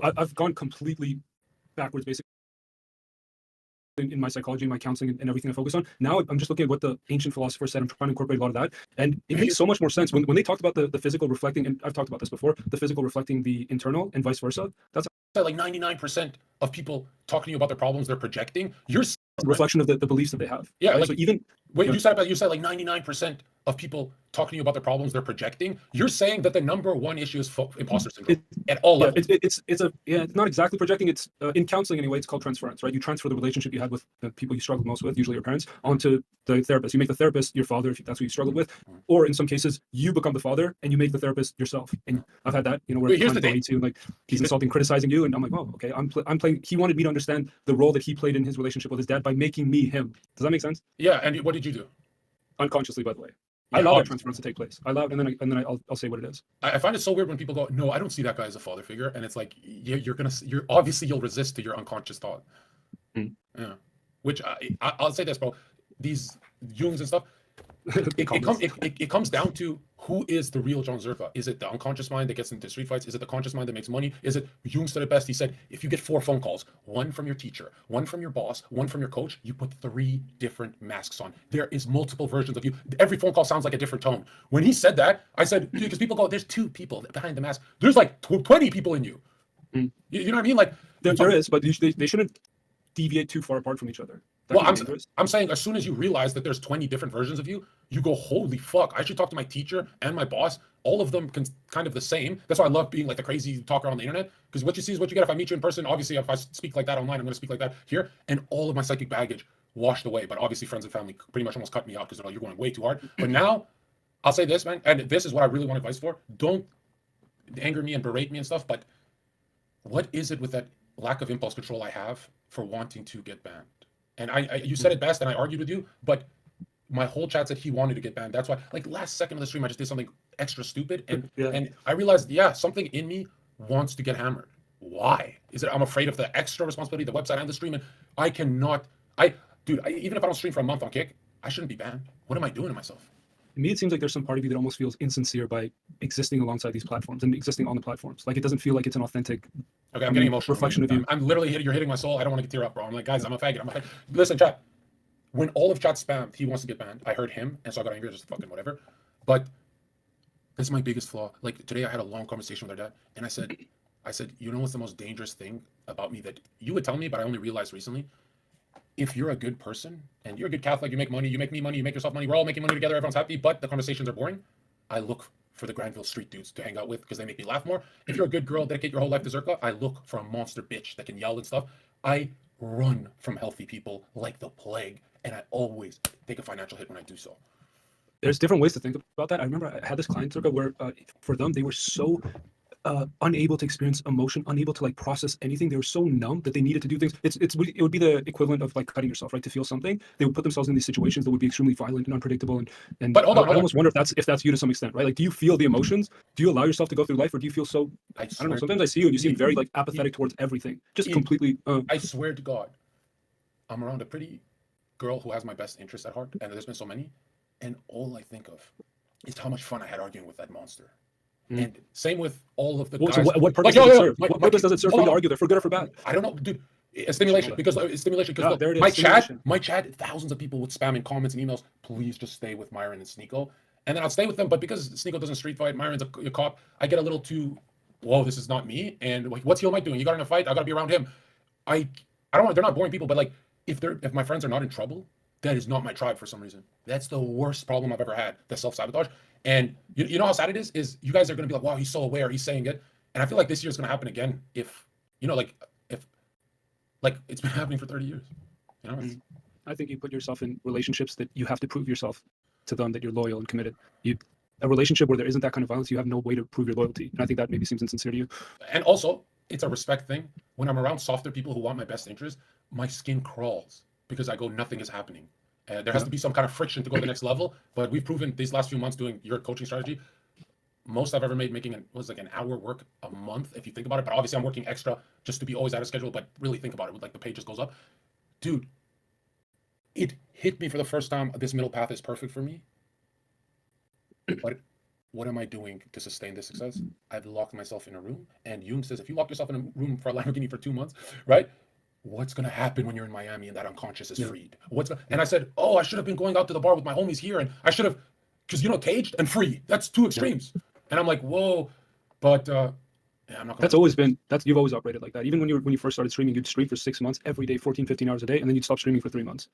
I've gone completely backwards, basically, in my psychology, my counseling, and everything I focus on. Now I'm just looking at what the ancient philosophers said. I'm trying to incorporate a lot of that. And it makes so much more sense when they talked about the physical reflecting, and I've talked about this before, the physical reflecting the internal and vice versa. That's Like 99% of people talking to you about their problems they're projecting. You're a reflection of the beliefs that they have. yeah, right? like So even wait, yeah, you said like 99% of people talking to you about their problems they're projecting. You're saying that the number one issue is imposter syndrome it, at all yeah, levels. it's not exactly projecting. It's in counseling anyway. It's called transference, right? You transfer the relationship you had with the people you struggled most with, usually your parents, onto the therapist. You make the therapist your father if that's what you struggled with, or in some cases, you become the father and you make the therapist yourself. And I've had that, where Wait, the here's the client thing. relates you, like he's insulting, criticizing you, and I'm like, oh, okay, I'm playing. He wanted me to understand the role that he played in his relationship with his dad by making me him. Does that make sense? Yeah, and what did you do? Unconsciously, by the way. I Yeah, allow that obviously. transference to take place. I allow, and then I'll say what it is. I find it so weird when people go, "No, I don't see that guy as a father figure," and it's like you're obviously you'll resist to your unconscious thought. Mm. Yeah, which I'll say this, bro. These Jungs and stuff, The comments. it comes down to who is the real John Zerka. Is it the unconscious mind that gets into street fights? Is it the conscious mind that makes money? Is it Jung said it best? He said, if you get 4 phone calls, one from your teacher, one from your boss, one from your coach, you put 3 different masks on. There is multiple versions of you. Every phone call sounds like a different tone. When he said that, I said, dude, because people go, there's 2 people behind the mask. There's like 20 people in you. Mm. You know what I mean? Like There is, but they shouldn't deviate too far apart from each other. That well, can be dangerous. I'm saying as soon as you realize that there's 20 different versions of you, you go, holy fuck. I should talk to my teacher and my boss. All of them kind of the same. That's why I love being like the crazy talker on the internet. Because what you see is what you get. If I meet you in person, obviously, if I speak like that online, I'm going to speak like that here. And all of my psychic baggage washed away. But obviously, friends and family pretty much almost cut me out because they're like, you're going way too hard. But now, I'll say this, man. And this is what I really want advice for. Don't anger me and berate me and stuff. But what is it with that lack of impulse control I have for wanting to get banned? And you said it best, and I argued with you, but my whole chat said he wanted to get banned. That's why, like last second of the stream, I just did something extra stupid, Yeah. and I realized, yeah, something in me wants to get hammered. Why? Is it I'm afraid of the extra responsibility, the website and the stream, and I cannot. Even if I don't stream for a month on Kick, I shouldn't be banned. What am I doing to myself? To me, it seems like there's some part of you that almost feels insincere by existing alongside these platforms and existing on the platforms. Like it doesn't feel like it's an authentic Okay, I'm getting emotional. reflection of you. I'm literally you're hitting my soul. I don't want to get tear up, bro. I'm like, guys, I'm a faggot. I'm a faggot. Listen, chat. When all of chat spammed, he wants to get banned. I heard him, and so I got angry, just fucking whatever. But this is my biggest flaw. Like today, I had a long conversation with our dad, and I said, you know what's the most dangerous thing about me that you would tell me, but I only realized recently? If you're a good person and you're a good Catholic, you make money, you make me money, you make yourself money, we're all making money together, everyone's happy, but the conversations are boring. I look for the Granville street dudes to hang out with because they make me laugh more. If you're a good girl, dedicate your whole life to Zerka, I look for a monster bitch that can yell and stuff. I run from healthy people like the plague, and I always take a financial hit when I do so. There's different ways to think about that. I remember I had this client circle where for them, they were so unable to experience emotion, unable to like process anything. They were so numb that they needed to do things. It would be the equivalent of like cutting yourself, right? To feel something, they would put themselves in these situations that would be extremely violent and unpredictable. And But hold I on. almost wonder if that's you to some extent, right? Like, do you feel the emotions? Do you allow yourself to go through life, or do you feel so? I don't know. Sometimes I see you and you seem very like apathetic towards everything, just completely. I swear to God, I'm around a pretty girl who has my best interest at heart, and there's been so many, and all I think of is how much fun I had arguing with that monster. And same with all of the guys. So what purpose does it serve? What purpose does it serve for you to argue there, for good or for bad? I don't know, dude. Stimulation, because look, my chat, thousands of people with spamming comments and emails. Please just stay with Myron and Sneeko, and then I'll stay with them. But because Sneeko doesn't street fight, Myron's a cop. I get a little too, whoa, this is not me. And like, what's Heel Mike doing? You got in a fight. I got to be around him. I don't want. They're not boring people, but like, if my friends are not in trouble, that is not my tribe for some reason. That's the worst problem I've ever had. The self-sabotage. And you know how sad it is? Is you guys are going to be like, wow, he's so aware, he's saying it. And I feel like this year is going to happen again if it's been happening for 30 years. You know? I think you put yourself in relationships that you have to prove yourself to them that you're loyal and committed. A relationship where there isn't that kind of violence, you have no way to prove your loyalty. And I think that maybe seems insincere to you. And also, it's a respect thing. When I'm around softer people who want my best interest, my skin crawls because I go, nothing is happening. There has to be some kind of friction to go to the next level. But we've proven these last few months doing your coaching strategy, most I've ever made making was like an hour work a month, if you think about it. But obviously I'm working extra just to be always out of schedule. But really think about it, with like the pay just goes up. Dude, it hit me for the first time. This middle path is perfect for me. But what am I doing to sustain this success? I've locked myself in a room. And Jung says, if you lock yourself in a room for a Lamborghini for 2 months, right? What's gonna happen when you're in Miami and that unconscious is freed? And I said, oh, I should have been going out to the bar with my homies here, and I should have, because caged and free. That's two extremes. And I'm like, whoa, but yeah, I'm not. That's always been you've always operated like that. Even when you first started streaming, you'd stream for 6 months every day, 14, 15 hours a day, and then you'd stop streaming for 3 months.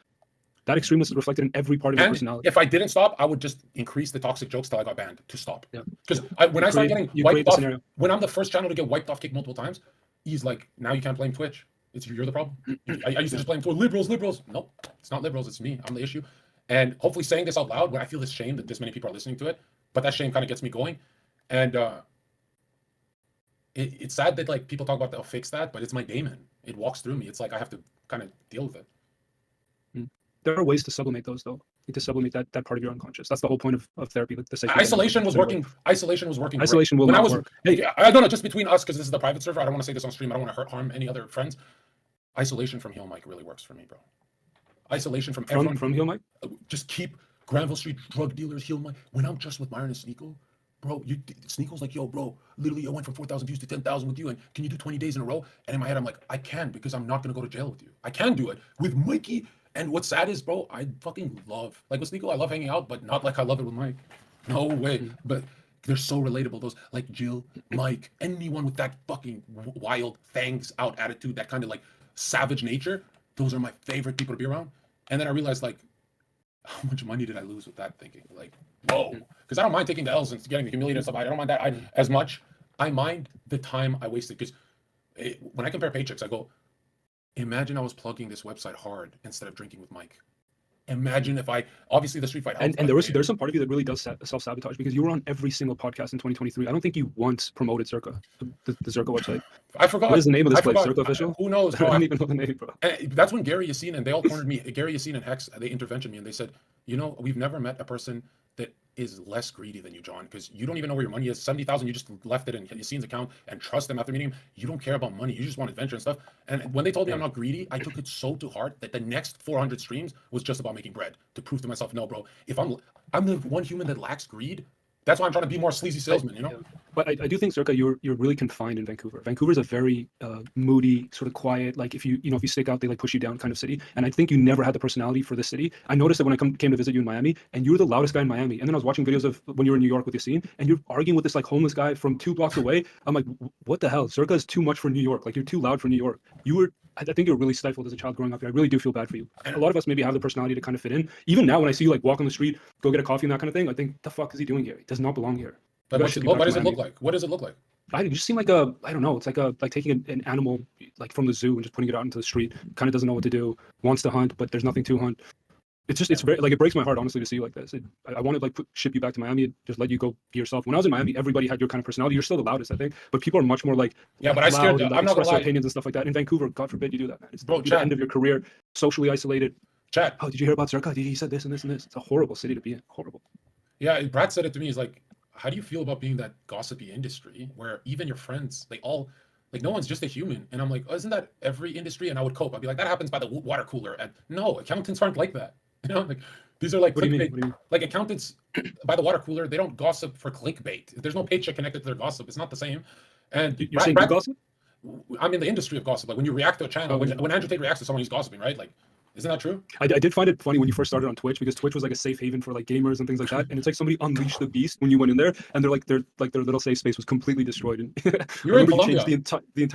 That extremeness is reflected in every part of your personality. If I didn't stop, I would just increase the toxic jokes till I got banned to stop. Yeah. Because when I started getting wiped off, when I'm the first channel to get wiped off kick multiple times, he's like, now you can't blame Twitch. You're the problem. I used to just blame liberals. Nope, it's not liberals. It's me. I'm the issue. And hopefully saying this out loud, when I feel this shame that this many people are listening to it, but that shame kind of gets me going. And it's sad that like people talk about they'll fix that, but it's my daemon. It walks through me. It's like I have to kind of deal with it. There are ways to sublimate those, though. To sublimate that part of your unconscious. That's the whole point of therapy. Isolation was working. Isolation was working. Isolation will not work. Hey, I don't know. Just between us, because this is the private server. I don't want to say this on stream. I don't want to harm any other friends. Isolation from Heal Mike really works for me, bro. Isolation from everyone. From Heal Mike? Just keep Granville Street drug dealers, Heal Mike. When I'm just with Myron and Sneeko, bro, Sneeko's like, yo, bro, literally I went from 4,000 views to 10,000 with you, and can you do 20 days in a row? And in my head, I'm like, I can, because I'm not going to go to jail with you. I can do it with Mikey. And what's sad is, bro, I fucking love, like with Sneeko, I love hanging out, but not like I love it with Mike. No way. But they're so relatable. Those like Jill, Mike, anyone with that fucking wild fangs out attitude, that kind of like savage nature. Those are my favorite people to be around. And then I realized, like, how much money did I lose with that thinking? Like, whoa. Because I don't mind taking the L's and getting humiliated and stuff. I don't mind that as much. I mind the time I wasted. Because when I compare paychecks, I go, imagine I was plugging this website hard instead of drinking with Mike. Imagine if obviously the street fight helped, and there's some part of you that really does self-sabotage, because you were on every single podcast in 2023. I don't think you once promoted Circa, the Circa website. I forgot. What is the name of this place? Circa Official? Who knows, bro? I don't even know the name, bro. That's when Gary Yassine and they all cornered me. Gary Yassine and Hex, they interventioned me and they said, we've never met a person that is less greedy than you, John, because you don't even know where your money is. 70,000, you just left it in Yassine's account and trust them after meeting him. You don't care about money. You just want adventure and stuff. And when they told me I'm not greedy, I took it so to heart that the next 400 streams was just about making bread, to prove to myself, no, bro, if I'm the one human that lacks greed. That's why I'm trying to be more sleazy salesman, Yeah. But I do think, Circa, you're really confined in Vancouver. Vancouver is a very moody, sort of quiet, like if you stick out, they like push you down kind of city. And I think you never had the personality for this city. I noticed that when I came to visit you in Miami, and you were the loudest guy in Miami. And then I was watching videos of when you were in New York with Yassine, and you're arguing with this like homeless guy from 2 blocks away. I'm like, what the hell? Circa is too much for New York. Like, you're too loud for New York. I think you're really stifled as a child growing up here. I really do feel bad for you. And a lot of us maybe have the personality to kind of fit in. Even now, when I see you like walk on the street, go get a coffee and that kind of thing, I think, the fuck is he doing here? He does not belong here. But what does it look like? What does it look like? You just seem like I don't know. It's like taking an animal like from the zoo and just putting it out into the street. Kind of doesn't know what to do. Wants to hunt, but there's nothing to hunt. It's very like, it breaks my heart, honestly, to see you like this. I wanted to like ship you back to Miami and just let you go be yourself. When I was in Miami, everybody had your kind of personality. You're still the loudest, I think, but people are much more like, but I scared them. I'm not gonna lie. Opinions and stuff like that. In Vancouver, God forbid you do that, man. It's bro, the end of your career, socially isolated. Chat. Oh, did you hear about Circa? He said this and this and this. It's a horrible city to be in. Horrible. Yeah, Brad said it to me. He's like, how do you feel about being that gossipy industry where even your friends, they all, like, no one's just a human? And I'm like, oh, isn't that every industry? And I would cope. I'd be like, that happens by the water cooler. And no, accountants aren't like that. Like, these are like, what do you mean? Like, accountants by the water cooler, they don't gossip for clickbait. There's no paycheck connected to their gossip. It's not the same. And you're saying gossip? I'm in the industry of gossip. Like, when you react to a channel, when Andrew Tate reacts to someone who's gossiping, right? Like, isn't that true? I did find it funny when you first started on Twitch, because Twitch was like a safe haven for like gamers and things like that. And it's like somebody unleashed the beast when you went in there, and their little safe space was completely destroyed. And You're in Colombia. Changed the entire